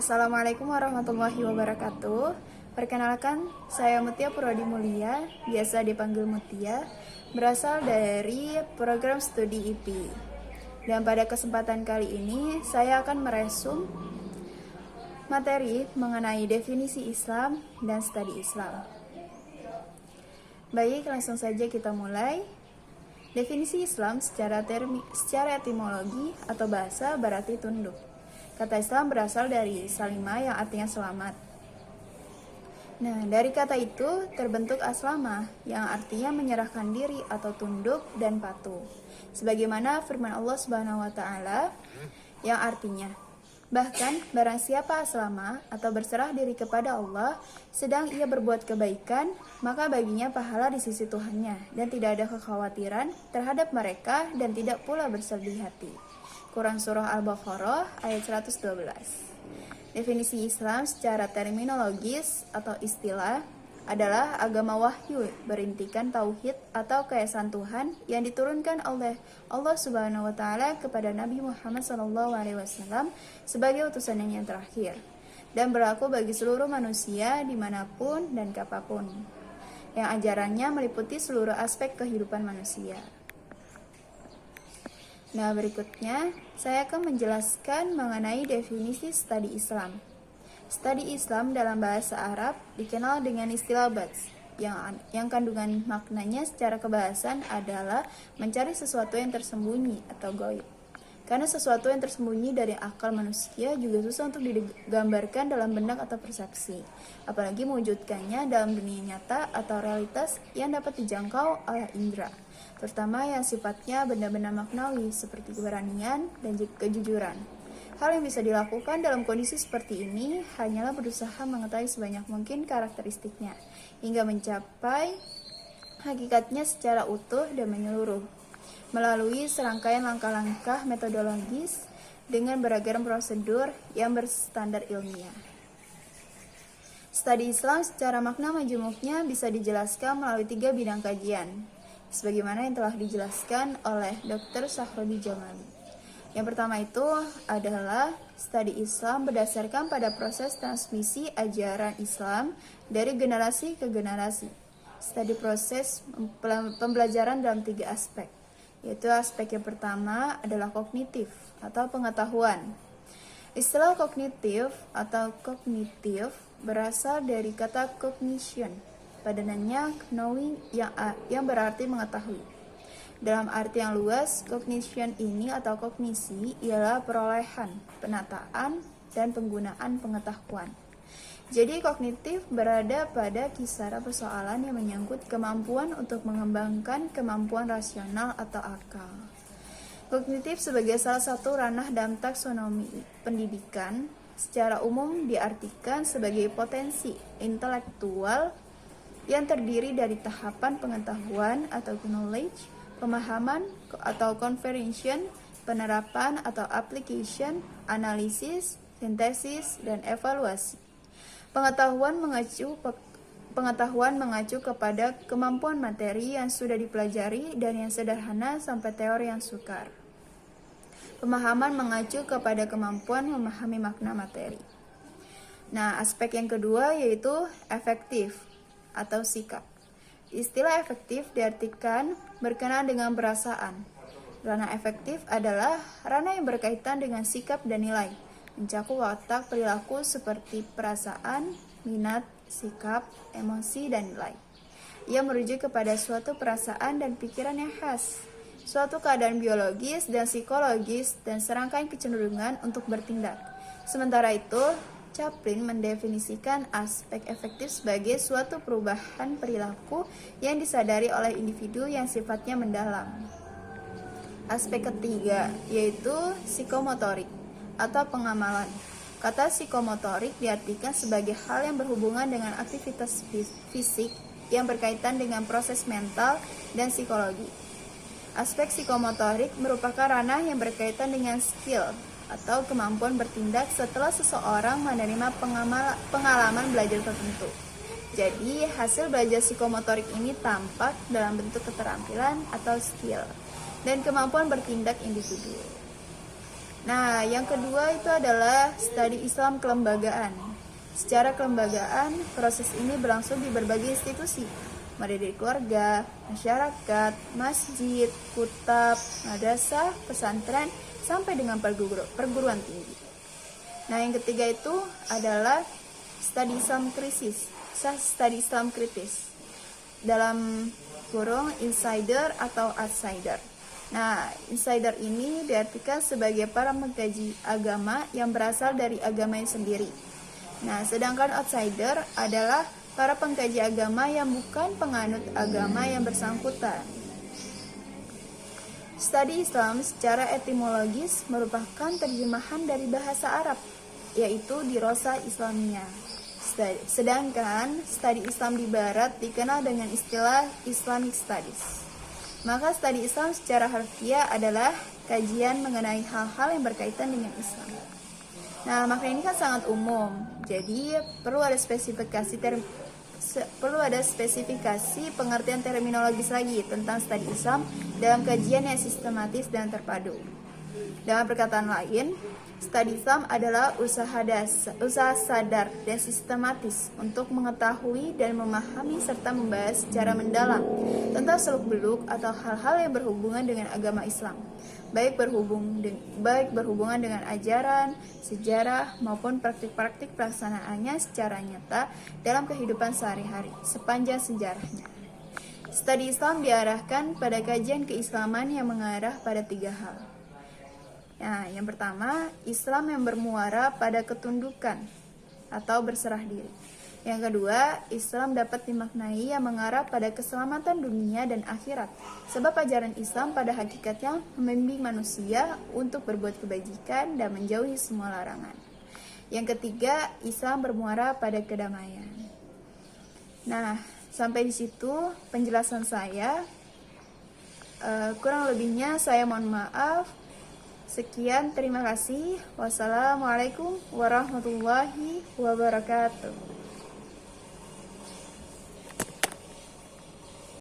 Assalamualaikum warahmatullahi wabarakatuh. Perkenalkan, saya Mutia Purwadi Mulia, biasa dipanggil Mutia, berasal dari program studi IP. Dan pada kesempatan kali ini, saya akan meresum materi mengenai definisi Islam dan studi Islam. Baik, langsung saja kita mulai. Definisi Islam secara etimologi atau bahasa berarti tunduk. Kata Islam berasal dari salima yang artinya selamat. Nah, dari kata itu terbentuk aslama yang artinya menyerahkan diri atau tunduk dan patuh. Sebagaimana firman Allah Subhanahu wa taala yang artinya, bahkan barang siapa aslama atau berserah diri kepada Allah sedang ia berbuat kebaikan, maka baginya pahala di sisi Tuhannya dan tidak ada kekhawatiran terhadap mereka dan tidak pula bersedih hati. Quran Surah Al-Baqarah ayat 112. Definisi Islam secara terminologis atau istilah adalah agama wahyu berintikan tauhid atau keesaan Tuhan yang diturunkan oleh Allah Subhanahu wa taala kepada Nabi Muhammad SAW sebagai utusannya yang terakhir dan berlaku bagi seluruh manusia dimanapun dan kapanpun. Yang ajarannya meliputi seluruh aspek kehidupan manusia. Nah, berikutnya saya akan menjelaskan mengenai definisi studi Islam. Studi Islam dalam bahasa Arab dikenal dengan istilah bats, yang kandungan maknanya secara kebahasan adalah mencari sesuatu yang tersembunyi atau gaib. Karena sesuatu yang tersembunyi dari akal manusia juga susah untuk digambarkan dalam benak atau persepsi, apalagi mewujudkannya dalam dunia nyata atau realitas yang dapat dijangkau oleh indera, terutama yang sifatnya benda-benda maknawi seperti keberanian dan kejujuran. Hal yang bisa dilakukan dalam kondisi seperti ini hanyalah berusaha mengetahui sebanyak mungkin karakteristiknya, hingga mencapai hakikatnya secara utuh dan menyeluruh, melalui serangkaian langkah-langkah metodologis dengan beragam prosedur yang berstandar ilmiah. Studi Islam secara makna majmuknya bisa dijelaskan melalui 3 bidang kajian, sebagaimana yang telah dijelaskan oleh Dr. Sahrodi Jamali. Yang pertama itu adalah studi Islam berdasarkan pada proses transmisi ajaran Islam dari generasi ke generasi. Studi proses pembelajaran dalam 3 aspek, yaitu aspek yang pertama adalah kognitif atau pengetahuan. Istilah kognitif atau kognitif berasal dari kata cognition, padanannya knowing yang berarti mengetahui. Dalam arti yang luas, cognition ini atau kognisi ialah perolehan, penataan, dan penggunaan pengetahuan. Jadi kognitif berada pada kisaran persoalan yang menyangkut kemampuan untuk mengembangkan kemampuan rasional atau akal. Kognitif sebagai salah satu ranah dalam taksonomi pendidikan secara umum diartikan sebagai potensi intelektual yang terdiri dari tahapan pengetahuan atau knowledge, pemahaman atau comprehension, penerapan atau application, analisis, sintesis, dan evaluasi. Pengetahuan mengacu kepada kemampuan materi yang sudah dipelajari dan yang sederhana sampai teori yang sukar. Pemahaman mengacu kepada kemampuan memahami makna materi. Nah, aspek yang kedua yaitu efektif atau sikap. Istilah efektif diartikan berkenaan dengan perasaan. Ranah efektif adalah ranah yang berkaitan dengan sikap dan nilai, mencakup watak perilaku seperti perasaan, minat, sikap, emosi, dan nilai. Ia merujuk kepada suatu perasaan dan pikiran yang khas, suatu keadaan biologis dan psikologis, dan serangkaian kecenderungan untuk bertindak. Sementara itu, Chaplin mendefinisikan aspek efektif sebagai suatu perubahan perilaku yang disadari oleh individu yang sifatnya mendalam. Aspek ketiga yaitu psikomotorik atau pengamalan. Kata psikomotorik diartikan sebagai hal yang berhubungan dengan aktivitas fisik yang berkaitan dengan proses mental dan psikologi. Aspek psikomotorik merupakan ranah yang berkaitan dengan skill atau kemampuan bertindak setelah seseorang menerima pengalaman belajar tertentu. Jadi, hasil belajar psikomotorik ini tampak dalam bentuk keterampilan atau skill dan kemampuan bertindak individu. Nah, yang kedua itu adalah studi Islam kelembagaan. Secara kelembagaan, proses ini berlangsung di berbagai institusi, mulai dari keluarga, masyarakat, masjid, kutab, madrasah, pesantren, sampai dengan perguruan tinggi. Nah, yang ketiga itu adalah studi Islam kritis. Dalam kurung insider atau outsider. Nah, insider ini diartikan sebagai para mengkaji agama yang berasal dari agamanya sendiri. Nah, sedangkan outsider adalah para pengkaji agama yang bukan penganut agama yang bersangkutan. Studi Islam secara etimologis merupakan terjemahan dari bahasa Arab, yaitu dirosa Islamiyah. Sedangkan studi Islam di Barat dikenal dengan istilah Islamic Studies. Maka studi Islam secara harfiah adalah kajian mengenai hal-hal yang berkaitan dengan Islam. Nah, maka ini kan sangat umum, jadi perlu ada spesifikasi pengertian terminologis lagi tentang studi Islam dalam kajian yang sistematis dan terpadu. Dengan perkataan lain, studi Islam adalah usaha sadar dan sistematis untuk mengetahui dan memahami serta membahas secara mendalam tentang seluk-beluk atau hal-hal yang berhubungan dengan agama Islam, baik berhubungan dengan ajaran, sejarah, maupun praktik-praktik pelaksanaannya secara nyata dalam kehidupan sehari-hari sepanjang sejarahnya. Studi Islam diarahkan pada kajian keislaman yang mengarah pada 3 hal. Nah, yang pertama, Islam yang bermuara pada ketundukan atau berserah diri. Yang kedua, Islam dapat dimaknai yang mengarah pada keselamatan dunia dan akhirat. Sebab ajaran Islam pada hakikatnya membimbing manusia untuk berbuat kebajikan dan menjauhi semua larangan. Yang ketiga, Islam bermuara pada kedamaian. Nah, sampai di situ penjelasan saya. Kurang lebihnya saya mohon maaf. Sekian, terima kasih. Wassalamualaikum warahmatullahi wabarakatuh.